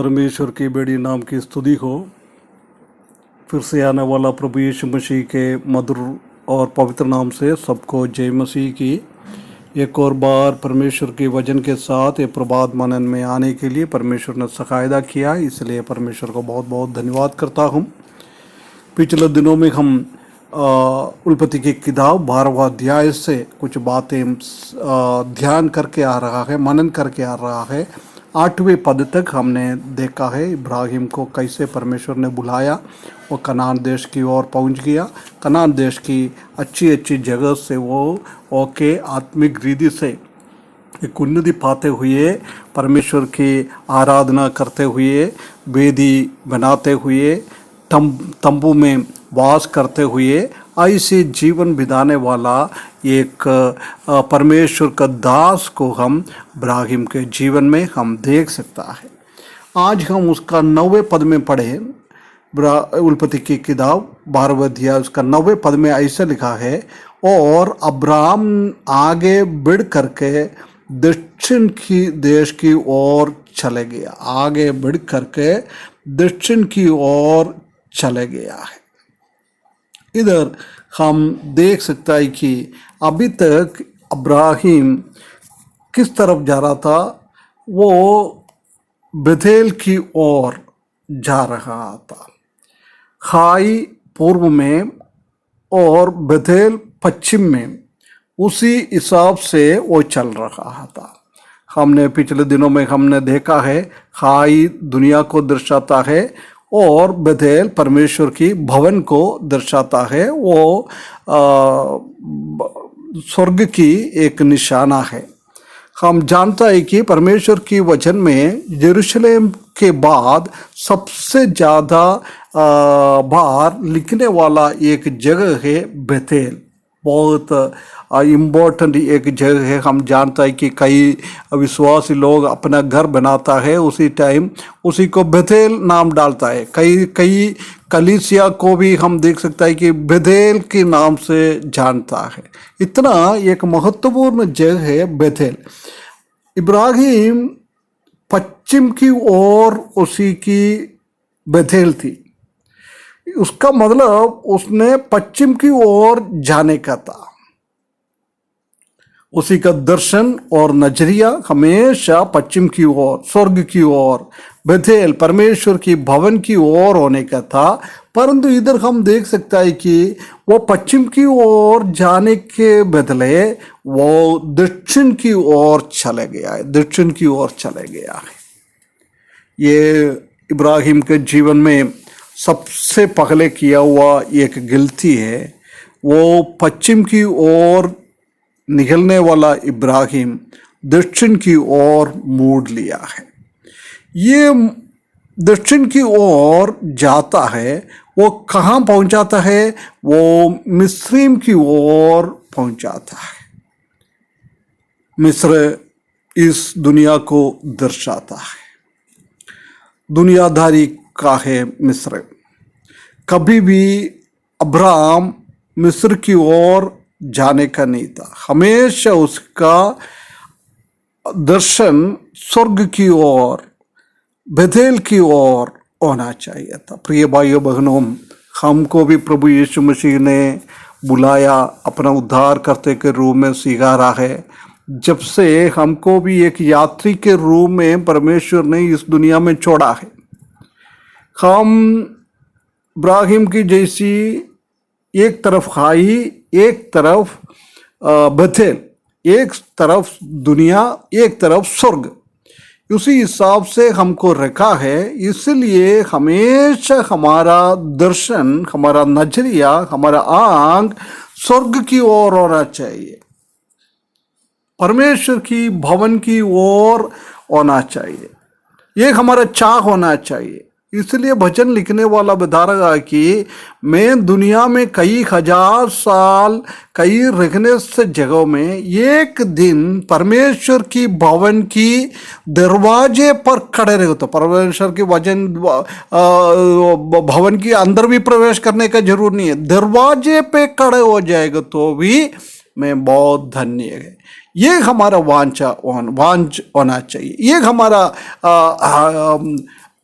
परमेश्वर की बेड़ी नाम की स्तुति हो। फिर से आने वाला प्रभु यीशु मसीह के मधुर और पवित्र नाम से सबको जय मसीह की। एक और बार परमेश्वर के वचन के साथ ये प्रभात मनन में आने के लिए परमेश्वर ने सकायदा किया, इसलिए परमेश्वर को बहुत बहुत धन्यवाद करता हूँ। पिछले दिनों में हम उल्पत्ति की किताब 12वां अध्याय से कुछ बातें ध्यान करके आ रहा है, मनन करके आ रहा है। 8वें पद तक हमने देखा है इब्राहिम को कैसे परमेश्वर ने बुलाया, वो कनान देश की ओर पहुंच गया। कनान देश की अच्छी अच्छी जगह से वो ओके आत्मिक रीति से एक उन्नति पाते हुए, परमेश्वर की आराधना करते हुए, वेदी बनाते हुए, तंबू में वास करते हुए ऐसे जीवन बिताने वाला एक परमेश्वर का दास को हम इब्राहिम के जीवन में हम देख सकता है। आज हम उसका 9वें पद में पढ़े। उल्पत्ति की किताब 12वां अध्याय उसका 9वें पद में ऐसा लिखा है, और अब्राम आगे बढ़ करके दक्षिण की देश की ओर चले गया। आगे बढ़ करके दक्षिण की ओर चले गया है। इधर हम देख सकता है कि अभी तक इब्राहिम किस तरफ जा रहा था, वो बेथेल की ओर जा रहा था। खाई पूर्व में और बेथेल पश्चिम में, उसी हिसाब से वो चल रहा था। हमने पिछले दिनों में हमने देखा है, खाई दुनिया को दर्शाता है और बेथेल परमेश्वर की भवन को दर्शाता है। वो स्वर्ग की एक निशाना है। हम जानता है कि परमेश्वर की वचन में यरूशलेम के बाद सबसे ज़्यादा बार लिखने वाला एक जगह है बेथेल। बहुत इम्पोर्टेंट एक जगह है। हम जानता है कि कई विश्वासी लोग अपना घर बनाता है, उसी टाइम उसी को बेथेल नाम डालता है। कई कलीसिया को भी हम देख सकता है कि बेथेल के नाम से जानता है। इतना एक महत्वपूर्ण जगह है बेथेल। इब्राहिम पश्चिम की ओर उसी की बेथेल थी। उसका मतलब उसने पश्चिम की ओर जाने का था। उसी का दर्शन और नजरिया हमेशा पश्चिम की ओर, स्वर्ग की ओर, बेथेल परमेश्वर की भवन की ओर होने का था। परंतु इधर हम देख सकता है कि वो पश्चिम की ओर जाने के बदले वो दक्षिण की ओर चले गया है। दक्षिण की ओर चले गया है। ये इब्राहिम के जीवन में सबसे पहले किया हुआ एक गलती है। वो पश्चिम की ओर निकलने वाला इब्राहिम दक्षिण की ओर मोड़ लिया है। ये दक्षिण की ओर जाता है, वो कहाँ पहुंचाता है? वो मिस्रीम की ओर पहुंचाता है। मिस्र इस दुनिया को दर्शाता है। दुनियादारी का है मिस्र। कभी भी अब्राम मिस्र की ओर जाने का नहीं था। हमेशा उसका दर्शन स्वर्ग की ओर, बेथेल की ओर होना चाहिए था। प्रिय भाइयों बहनों, हमको भी प्रभु यीशु मसीह ने बुलाया, अपना उद्धार करते के रूप में स्वीकारा है। जब से हमको भी एक यात्री के रूप में परमेश्वर ने इस दुनिया में छोड़ा है। हम इब्राहिम की जैसी एक तरफ खाई, एक तरफ बेथेल, एक तरफ दुनिया, एक तरफ स्वर्ग, उसी हिसाब से हमको रखा है। इसलिए हमेशा हमारा दर्शन, हमारा नजरिया, हमारा आंख स्वर्ग की ओर होना चाहिए, परमेश्वर की भवन की ओर होना चाहिए। ये हमारा चाह होना चाहिए। इसलिए भजन लिखने वाला बता रहा है कि मैं दुनिया में कई हजार साल, कई रहने से जगहों में एक दिन परमेश्वर की भवन की दरवाजे पर खड़े रहे। तो परमेश्वर की वचन भवन के अंदर भी प्रवेश करने का जरूर नहीं है, दरवाजे पे खड़े हो जाएगा तो भी मैं बहुत धन्य है। ये हमारा वांछ होना चाहिए। ये हमारा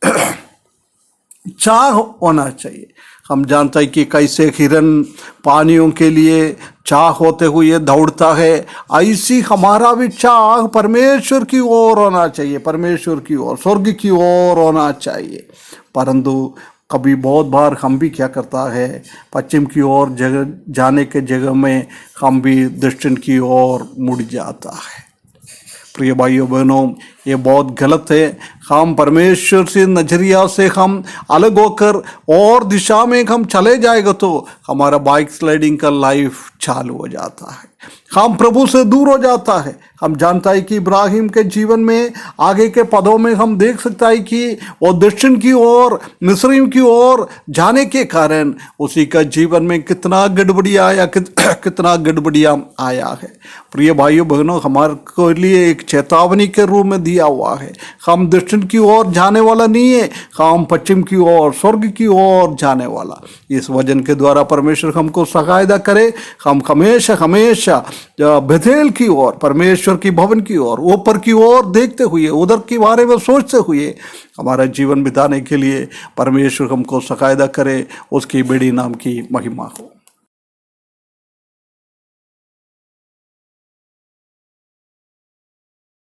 चाह होना चाहिए। हम जानते हैं कि कैसे हिरन पानियों के लिए चाह होते हुए दौड़ता है, ऐसी हमारा भी चाह परमेश्वर की ओर होना चाहिए, परमेश्वर की ओर, स्वर्ग की ओर होना चाहिए। परंतु कभी बहुत बार हम भी क्या करता है, पश्चिम की ओर जगह जाने के जगह में हम भी दक्षिण की ओर मुड़ जाता है। प्रिय भाइयों बहनों, ये बहुत गलत है। हम परमेश्वर से नजरिया से हम अलग होकर और दिशा में हम चले जाएगा तो हमारा बाइक स्लाइडिंग का लाइफ चालू हो जाता है, हम प्रभु से दूर हो जाता है। हम जानता है कि इब्राहिम के जीवन में आगे के पदों में हम देख सकता है कि वो दक्षिण की ओर, मिस्र की ओर जाने के कारण उसी का जीवन में कितना गड़बड़िया आया, कितना गड़बड़िया आया है। प्रिय भाइयों बहनों, हमारे को लिए एक चेतावनी के रूप में दिया हुआ है। हम दक्षिण की ओर जाने वाला नहीं है, हम पश्चिम की ओर, स्वर्ग की ओर जाने वाला। इस वचन के द्वारा परमेश्वर हमको सहायता करे, हम हमेशा हमेशा बेथेल की ओर, परमेश्वर की भवन की ओर, ऊपर की ओर देखते हुए, उधर के बारे में सोचते हुए हमारा जीवन बिताने के लिए परमेश्वर हमको सहायता करे। उसकी बड़ी नाम की महिमा हो।